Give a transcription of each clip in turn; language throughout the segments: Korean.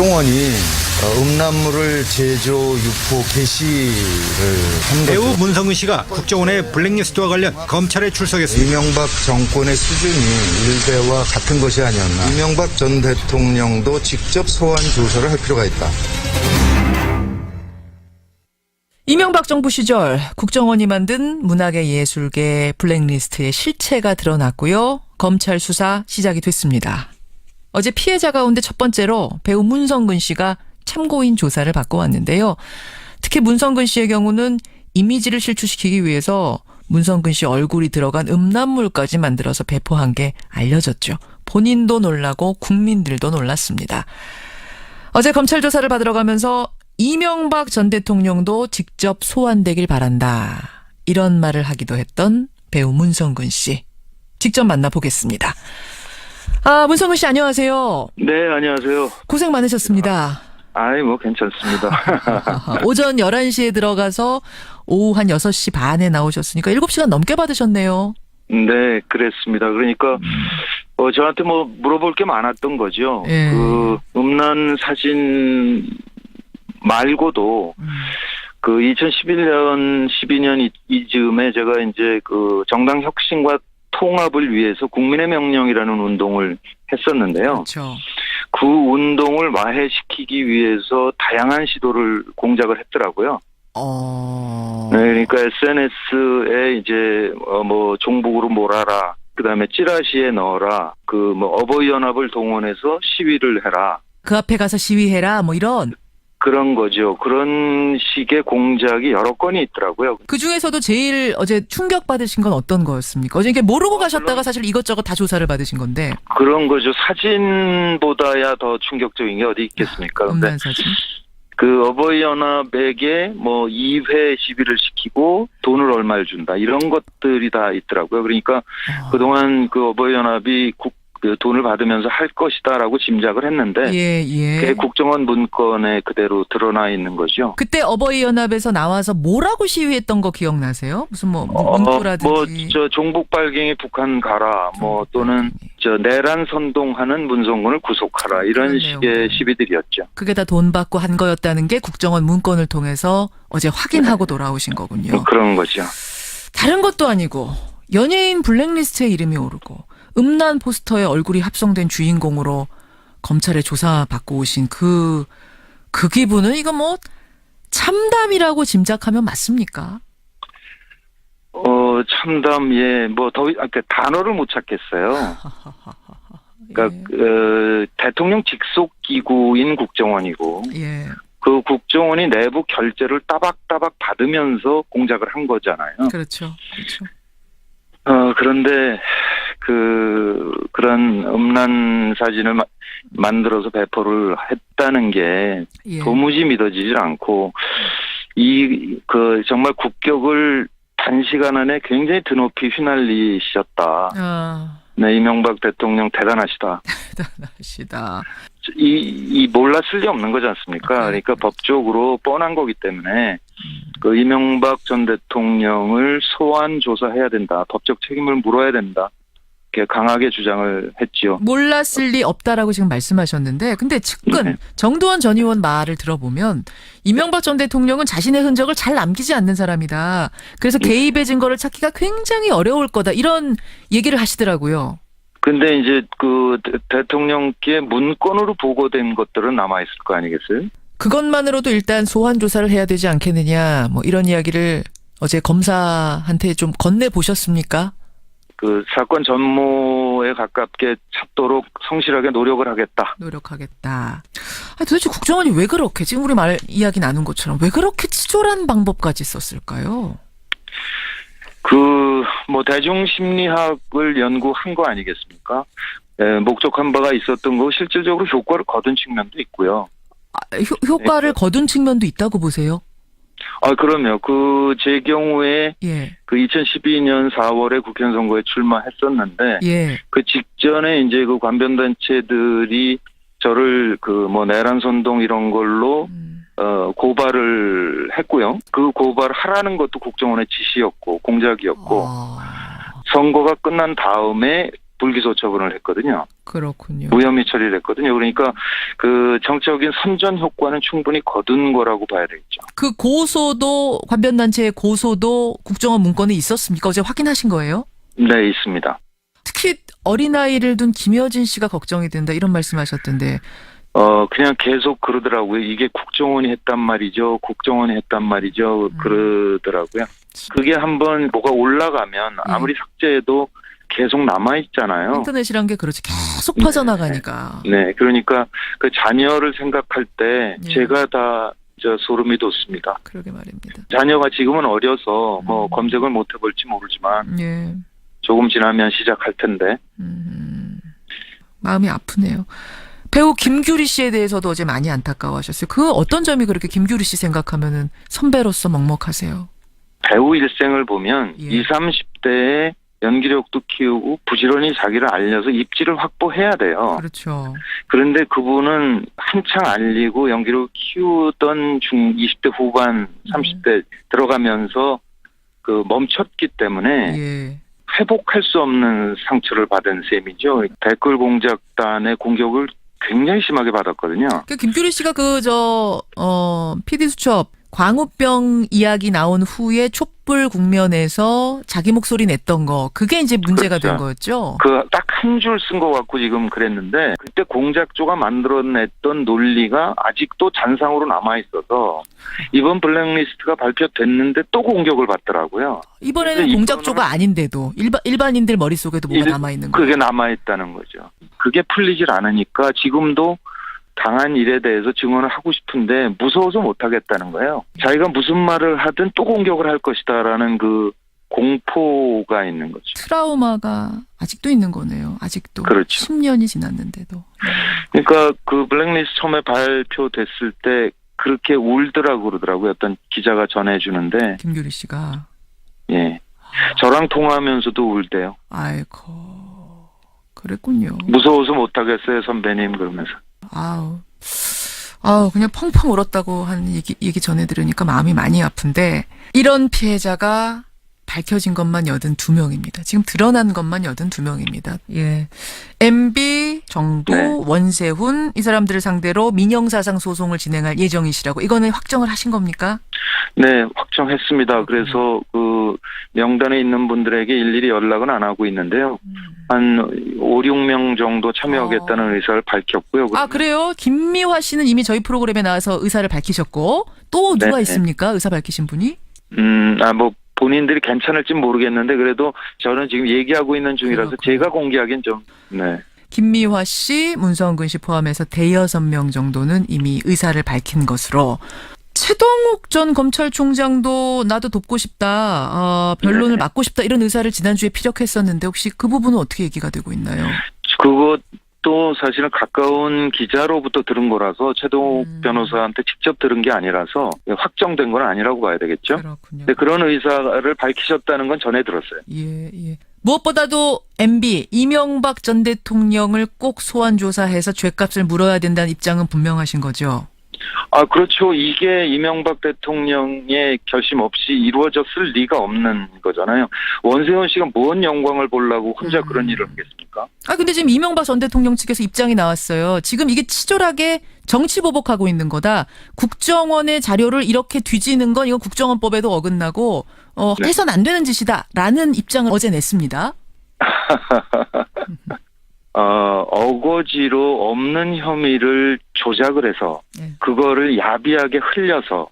국정원이 음란물을 제조, 유포, 게시를 한 배우 거죠. 문성근 씨가 국정원의 블랙리스트와 관련 검찰에 출석했습니다. 이명박 정권의 수준이 일베와 같은 것이 아니었나. 이명박 전 대통령도 직접 소환 조사를 할 필요가 있다. 이명박 정부 시절 국정원이 만든 문학의 예술계 블랙리스트의 실체가 드러났고요. 검찰 수사 시작이 됐습니다. 어제 피해자 가운데 첫 번째로 배우 문성근 씨가 참고인 조사를 받고 왔는데요. 특히 문성근 씨의 경우는 이미지를 실추시키기 위해서 문성근 씨 얼굴이 들어간 음란물까지 만들어서 배포한 게 알려졌죠. 본인도 놀라고 국민들도 놀랐습니다. 어제 검찰 조사를 받으러 가면서 이명박 전 대통령도 직접 소환되길 바란다. 이런 말을 하기도 했던 배우 문성근 씨. 직접 만나보겠습니다. 문성근 씨 안녕하세요. 네, 안녕하세요. 고생 많으셨습니다. 괜찮습니다. 오전 11시에 들어가서 오후 한 6시 반에 나오셨으니까 7시간 넘게 받으셨네요. 네, 그랬습니다. 그러니까, 저한테 물어볼 게 많았던 거죠. 예. 그, 음란 사진 말고도, 2011년, 12년 이즈음에 제가 이제 그 정당 혁신과 통합을 위해서 국민의 명령이라는 운동을 했었는데요. 그렇죠. 그 운동을 마해시키기 위해서 다양한 시도를 공작을 했더라고요. 네, 그러니까 SNS에 이제 종북으로 몰아라, 그다음에 찌라시에 넣어라, 어버이 연합을 동원해서 시위를 해라. 그 앞에 가서 시위해라 이런. 그런 거죠. 그런 식의 공작이 여러 건이 있더라고요. 그 중에서도 제일 어제 충격받으신 건 어떤 거였습니까? 어제 이게 모르고 가셨다가 사실 이것저것 다 조사를 받으신 건데. 그런 거죠. 사진보다야 더 충격적인 게 어디 있겠습니까? 근데 음란 사진. 그 어버이 연합에게 2회 시비를 시키고 돈을 얼마를 준다. 이런 것들이 다 있더라고요. 그러니까 그동안 그 어버이 연합이 그 돈을 받으면서 할 것이다라고 짐작을 했는데 예. 그게 국정원 문건에 그대로 드러나 있는 거죠. 그때 어버이 연합에서 나와서 뭐라고 시위했던 거 기억나세요? 무슨 문구라든지. 종북 빨갱이 북한 가라. 또는 내란 선동하는 문성근을 구속하라. 이런 식의 시비들이었죠. 그게 다 돈 받고 한 거였다는 게 국정원 문건을 통해서 어제 확인하고 돌아오신 거군요. 그런 거죠. 다른 것도 아니고 연예인 블랙리스트에 이름이 오르고 음란 포스터에 얼굴이 합성된 주인공으로 검찰에 조사받고 오신 그 기분은 이거 참담이라고 짐작하면 맞습니까? 참담, 단어를 못 찾겠어요. 그러니까, 대통령 직속 기구인 국정원이고, 예. 그 국정원이 내부 결재를 따박따박 받으면서 공작을 한 거잖아요. 그렇죠. 그런데, 그런 음란 사진을 만들어서 배포를 했다는 게 도무지 믿어지질 않고, 정말 국격을 단시간 안에 굉장히 드높이 휘날리셨다. 네, 이명박 대통령 대단하시다. 대단하시다. 몰랐을 리 없는 거지 않습니까? 그러니까 법적으로 뻔한 거기 때문에 그 이명박 전 대통령을 소환 조사해야 된다. 법적 책임을 물어야 된다. 이렇게 강하게 주장을 했지요. 몰랐을 리 없다라고 지금 말씀하셨는데 근데 측근 정두원 전 의원 말을 들어보면 이명박 전 대통령은 자신의 흔적을 잘 남기지 않는 사람이다. 그래서 개입의 증거를 찾기가 굉장히 어려울 거다. 이런 얘기를 하시더라고요. 근데 이제 그 대통령께 문건으로 보고된 것들은 남아있을 거 아니겠어요? 그것만으로도 일단 소환 조사를 해야 되지 않겠느냐. 이런 이야기를 어제 검사한테 좀 건네보셨습니까? 그 사건 전모에 가깝게 찾도록 성실하게 노력을 하겠다. 도대체 국정원이 왜 그렇게 지금 우리 이야기 나눈 것처럼 왜 그렇게 치졸한 방법까지 썼을까요? 대중심리학을 연구한 거 아니겠습니까? 목적한 바가 있었던 거 실질적으로 효과를 거둔 측면도 있고요. 효과를 거둔 측면도 있다고 보세요? 그럼요. 제 경우에, 2012년 4월에 국회의원 선거에 출마했었는데, 그 직전에 이제 그 관변단체들이 저를 내란 선동 이런 걸로, 고발을 했고요. 그 고발을 하라는 것도 국정원의 지시였고, 공작이었고, 선거가 끝난 다음에 불기소 처분을 했거든요. 그렇군요. 무혐의 처리를 했거든요. 그러니까 그 정적인 선전 효과는 충분히 거둔 거라고 봐야 되겠죠. 그 고소도 관변단체의 고소도 국정원 문건에 있었습니까? 어제 확인하신 거예요? 네, 있습니다. 특히 어린아이를 둔 김여진 씨가 걱정이 된다 이런 말씀하셨던데. 그냥 계속 그러더라고요. 이게 국정원이 했단 말이죠. 국정원이 했단 말이죠. 그러더라고요. 그게 한번 뭐가 올라가면 아무리 삭제해도 계속 남아있잖아요. 인터넷이란 게 그렇지. 계속 퍼져나가니까. 네. 그러니까 그 자녀를 생각할 때 예. 제가 다 소름이 돋습니다. 그러게 말입니다. 자녀가 지금은 어려서 뭐 검색을 못 해볼지 모르지만 예. 조금 지나면 시작할 텐데. 마음이 아프네요. 배우 김규리 씨에 대해서도 어제 많이 안타까워하셨어요. 그 어떤 점이 그렇게 김규리 씨 생각하면은 선배로서 먹먹하세요? 배우 일생을 보면 예. 20, 30대에 연기력도 키우고 부지런히 자기를 알려서 입지를 확보해야 돼요. 그렇죠. 그런데 그분은 한창 알리고 연기력을 키우던 20대 후반, 30대 들어가면서 그 멈췄기 때문에 예. 회복할 수 없는 상처를 받은 셈이죠. 댓글 공작단의 공격을 굉장히 심하게 받았거든요. 그 김규리 씨가 PD 수첩 광우병 이야기 나온 후에 촛불 국면에서 자기 목소리 냈던 거 그게 이제 문제가 그렇죠. 된 거였죠. 그 딱 한 줄 쓴 거 갖고 지금 그랬는데 그때 공작조가 만들어냈던 논리가 아직도 잔상으로 남아 있어서 이번 블랙리스트가 발표됐는데 또 공격을 받더라고요. 이번에는 근데 공작조가 아닌데도 일반인들 머릿속에도 뭐가 남아있는 거예요. 그게 남아있다는 거죠. 그게 풀리질 않으니까 지금도 당한 일에 대해서 증언을 하고 싶은데 무서워서 못하겠다는 거예요. 자기가 무슨 말을 하든 또 공격을 할 것이다라는 그 공포가 있는 거죠. 트라우마가 아직도 있는 거네요. 아직도. 그렇죠. 10년이 지났는데도. 그러니까 그 블랙리스트 처음에 발표됐을 때 그렇게 울더라고 그러더라고요. 어떤 기자가 전해주는데. 김규리 씨가. 예. 저랑 통화하면서도 울대요. 아이고. 그랬군요. 무서워서 못하겠어요, 선배님, 그러면서. 아우, 그냥 펑펑 울었다고 하는 얘기 전해 들으니까 마음이 많이 아픈데, 이런 피해자가 밝혀진 것만 82명입니다. 지금 드러난 것만 82명입니다. 예. MB, 정도, 네. 원세훈, 이 사람들을 상대로 민형사상 소송을 진행할 예정이시라고. 이거는 확정을 하신 겁니까? 네, 확정했습니다. 그래서 그 명단에 있는 분들에게 일일이 연락은 안 하고 있는데요. 한 5, 6명 정도 참여하겠다는 의사를 밝혔고요. 아, 그래요? 김미화 씨는 이미 저희 프로그램에 나와서 의사를 밝히셨고, 또 누가 네. 있습니까? 의사 밝히신 분이? 뭐 본인들이 괜찮을지 모르겠는데 그래도 저는 지금 얘기하고 있는 중이라서 그렇군요. 제가 공개하기엔 좀, 네. 김미화 씨, 문성근 씨 포함해서 대여섯 명 정도는 이미 의사를 밝힌 것으로. 최동욱 전 검찰총장도 나도 돕고 싶다, 변론을 네. 맡고 싶다 이런 의사를 지난주에 피력했었는데 혹시 그 부분은 어떻게 얘기가 되고 있나요? 그것도 사실은 가까운 기자로부터 들은 거라서 최동욱 변호사한테 직접 들은 게 아니라서 확정된 건 아니라고 봐야 되겠죠. 그렇군요. 근데 그런 의사를 밝히셨다는 건 전해 들었어요. 예. 무엇보다도 MB, 이명박 전 대통령을 꼭 소환 조사해서 죗값을 물어야 된다는 입장은 분명하신 거죠? 그렇죠. 이게 이명박 대통령의 결심 없이 이루어졌을 리가 없는 거잖아요. 원세훈 씨가 뭔 영광을 보려고 혼자 그런 일을 하겠습니까? 근데 지금 이명박 전 대통령 측에서 입장이 나왔어요. 지금 이게 치졸하게 정치보복하고 있는 거다. 국정원의 자료를 이렇게 뒤지는 건 이건 국정원법에도 어긋나고 네. 해선 안 되는 짓이다라는 입장을 어제 냈습니다. 어거지로 없는 혐의를 조작을 해서 네. 그거를 야비하게 흘려서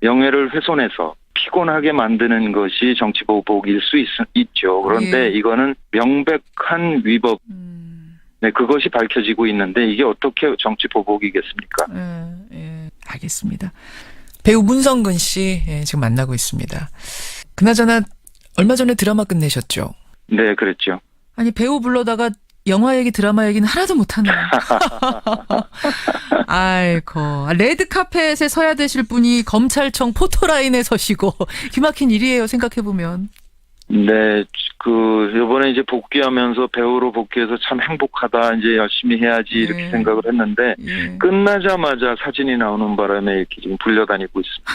명예를 훼손해서 피곤하게 만드는 것이 정치보복일 수 있죠. 그런데 예. 이거는 명백한 위법. 네, 그것이 밝혀지고 있는데 이게 어떻게 정치보복이겠습니까? 예. 알겠습니다. 배우 문성근 씨 지금 만나고 있습니다. 그나저나 얼마 전에 드라마 끝내셨죠? 네, 그랬죠. 아니 배우 불러다가 영화 얘기, 드라마 얘기는 하나도 못하네요. 아이고. 레드카펫에 서야 되실 분이 검찰청 포토라인에 서시고 기막힌 일이에요. 생각해보면. 네, 요번에 이제 복귀하면서 배우로 복귀해서 참 행복하다. 이제 열심히 해야지 이렇게 예. 생각을 했는데 예. 끝나자마자 사진이 나오는 바람에 이렇게 지금 불려다니고 있습니다.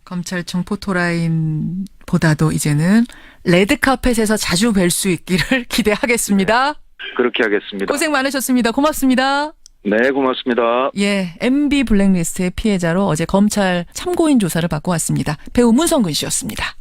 검찰청 포토라인보다도 이제는 레드카펫에서 자주 뵐 수 있기를 기대하겠습니다. 그렇게 하겠습니다. 고생 많으셨습니다. 고맙습니다. 네, 고맙습니다. 예, MB 블랙리스트의 피해자로 어제 검찰 참고인 조사를 받고 왔습니다. 배우 문성근 씨였습니다.